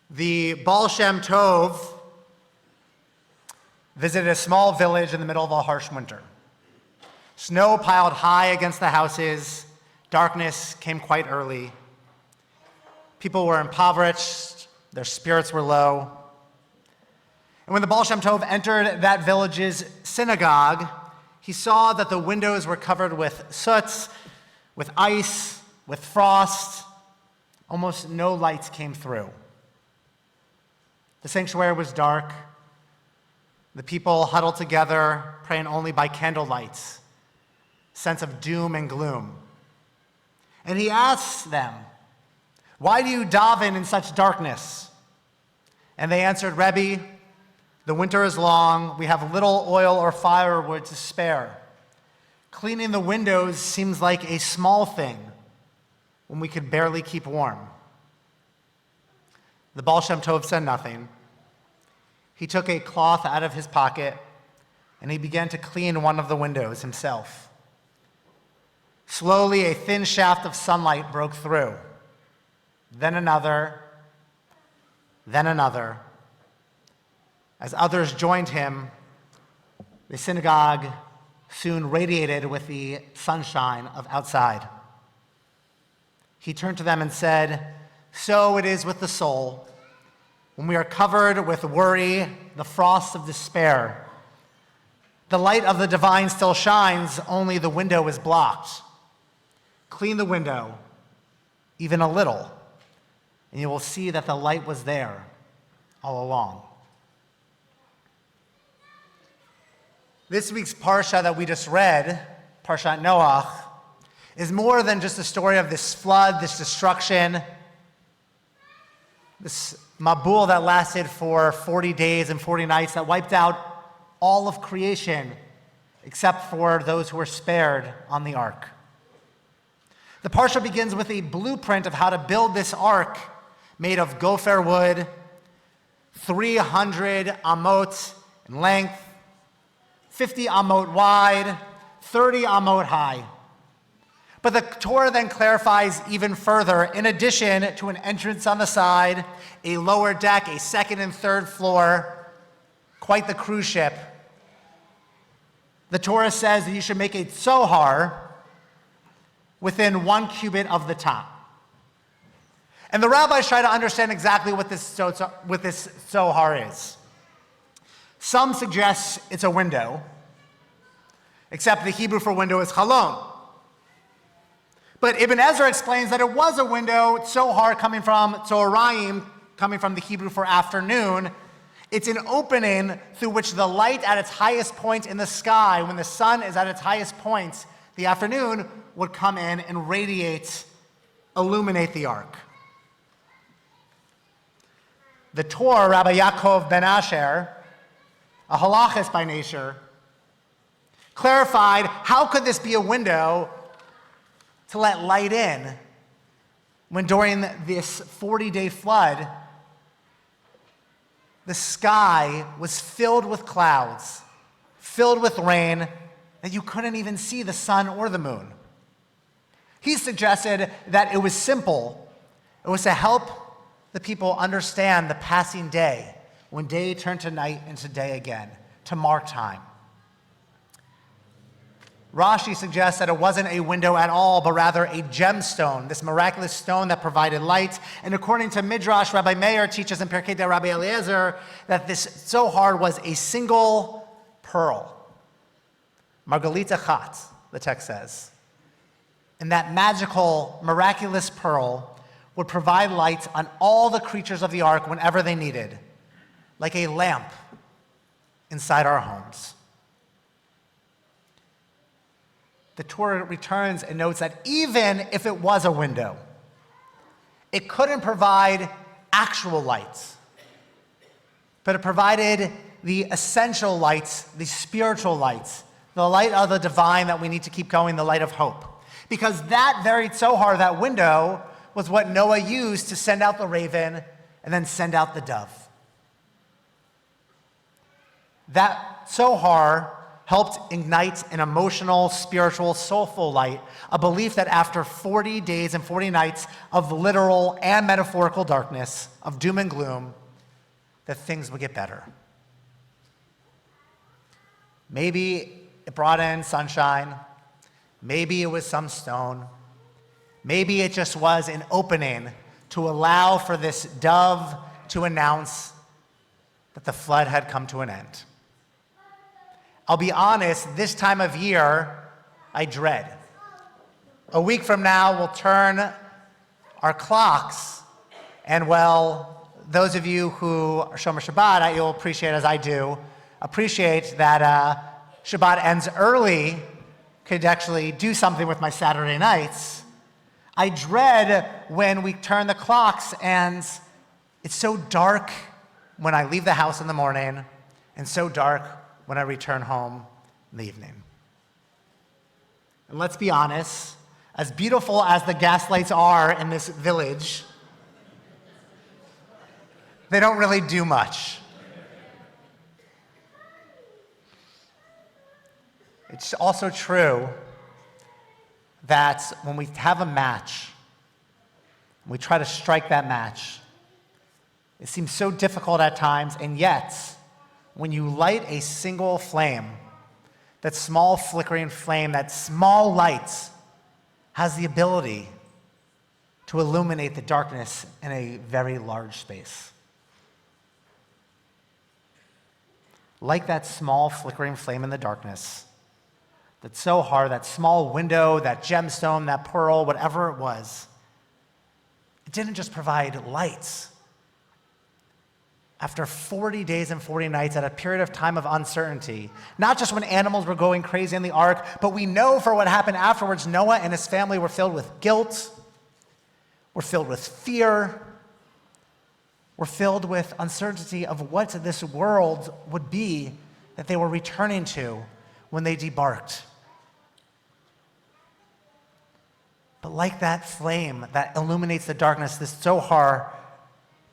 The Baal Shem Tov visited a small village in the middle of a harsh winter. Snow piled high against the houses. Darkness came quite early. People were impoverished. Their spirits were low. And when the Baal Shem Tov entered that village's synagogue, he saw that the windows were covered with soot, with ice, with frost. Almost no lights came through. The sanctuary was dark. The people huddled together, praying only by candlelights, sense of doom and gloom. And he asked them, "Why do you daven in such darkness?" And they answered, "Rabbi, the winter is long. We have little oil or firewood to spare. Cleaning the windows seems like a small thing when we could barely keep warm." The Baal Shem Tov said nothing. He took a cloth out of his pocket and he began to clean one of the windows himself. Slowly, a thin shaft of sunlight broke through. Then another, then another. As others joined him, the synagogue soon radiated with the sunshine of outside. He turned to them and said, "So it is with the soul. When we are covered with worry, the frost of despair, the light of the divine still shines, only the window is blocked. Clean the window, even a little, and you will see that the light was there all along." This week's Parsha that we just read, Parashat Noach, is more than just a story of this flood, this destruction, this Mabul that lasted for 40 days and 40 nights that wiped out all of creation except for those who were spared on the ark. The Parsha begins with a blueprint of how to build this ark made of gopher wood, 300 amot in length, 50 amot wide, 30 amot high. But the Torah then clarifies even further, in addition to an entrance on the side, a lower deck, a second and third floor, quite the cruise ship. The Torah says that you should make a Tzohar within 1 cubit of the top. And the rabbis try to understand exactly what this Tzohar is. Some suggest it's a window, except the Hebrew for window is chalon. But Ibn Ezra explains that it was a window, Tzohar, coming from Tzoharayim, coming from the Hebrew for afternoon. It's an opening through which the light at its highest point in the sky, when the sun is at its highest point, the afternoon, would come in and radiate, illuminate the ark. The Torah, Rabbi Yaakov ben Asher, a halachist by nature, clarified how could this be a window to let light in when during this 40-day flood, the sky was filled with clouds, filled with rain, that you couldn't even see the sun or the moon. He suggested that it was simple. It was to help the people understand the passing day, when day turned to night and to day again, to mark time. Rashi suggests that it wasn't a window at all, but rather a gemstone, this miraculous stone that provided light. And according to Midrash, Rabbi Meir teaches in Pirkei de Rabbi Eliezer that this Tzohar was a single pearl. Margalit achat, the text says. And that magical, miraculous pearl would provide light on all the creatures of the ark whenever they needed, like a lamp inside our homes. The Torah returns and notes that even if it was a window, it couldn't provide actual lights, but it provided the essential lights, the spiritual lights, the light of the divine that we need to keep going, the light of hope. Because that very Tzohar, that window, was what Noah used to send out the raven and then send out the dove. That Tzohar helped ignite an emotional, spiritual, soulful light, a belief that after 40 days and 40 nights of literal and metaphorical darkness, of doom and gloom, that things would get better. Maybe it brought in sunshine. Maybe it was some stone. Maybe it just was an opening to allow for this dove to announce that the flood had come to an end. I'll be honest, this time of year, I dread. A week from now, we'll turn our clocks, and well, those of you who are Shomer Shabbat, you'll appreciate, as I do, appreciate that Shabbat ends early, could actually do something with my Saturday nights. I dread when we turn the clocks and it's so dark when I leave the house in the morning and so dark when I return home in the evening. And let's be honest, as beautiful as the gas lights are in this village, they don't really do much. It's also true that when we have a match, we try to strike that match, it seems so difficult at times, and yet, when you light a single flame, that small flickering flame, that small light has the ability to illuminate the darkness in a very large space. Like that small flickering flame in the darkness, that Tzohar, that small window, that gemstone, that pearl, whatever it was, it didn't just provide lights. After 40 days and 40 nights, at a period of time of uncertainty, not just when animals were going crazy in the ark, but we know for what happened afterwards, Noah and his family were filled with guilt, were filled with fear, were filled with uncertainty of what this world would be that they were returning to when they debarked. But like that flame that illuminates the darkness, this Tzohar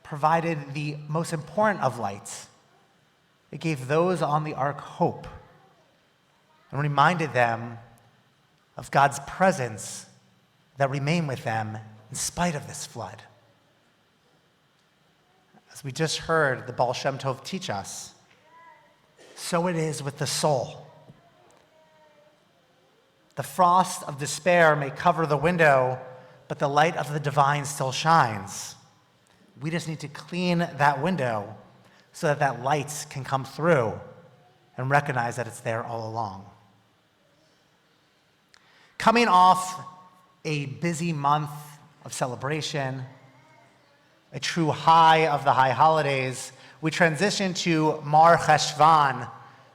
provided the most important of lights. It gave those on the ark hope and reminded them of God's presence that remained with them in spite of this flood. As we just heard the Baal Shem Tov teach us, so it is with the soul. The frost of despair may cover the window, but the light of the divine still shines. We just need to clean that window so that that light can come through and recognize that it's there all along. Coming off a busy month of celebration, a true high of the high holidays, we transition to Mar Cheshvan,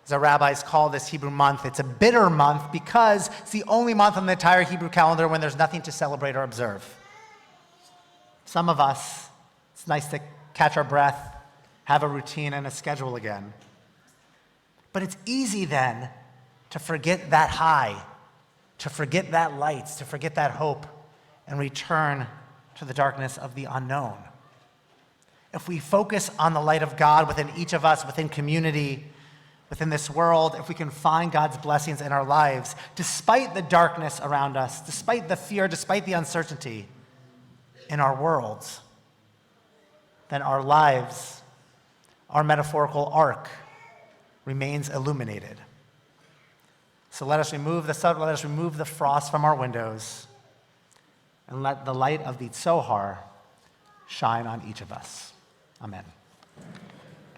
as our rabbis call this Hebrew month. It's a bitter month because it's the only month on the entire Hebrew calendar when there's nothing to celebrate or observe. Some of us, it's nice to catch our breath, have a routine and a schedule again. But it's easy then to forget that high, to forget that light, to forget that hope, and return to the darkness of the unknown. If we focus on the light of God within each of us, within community, within this world, if we can find God's blessings in our lives, despite the darkness around us, despite the fear, despite the uncertainty in our worlds, then our lives, our metaphorical ark, remains illuminated. So let us remove the sun, let us remove the frost from our windows, and let the light of the Tzohar shine on each of us. Amen.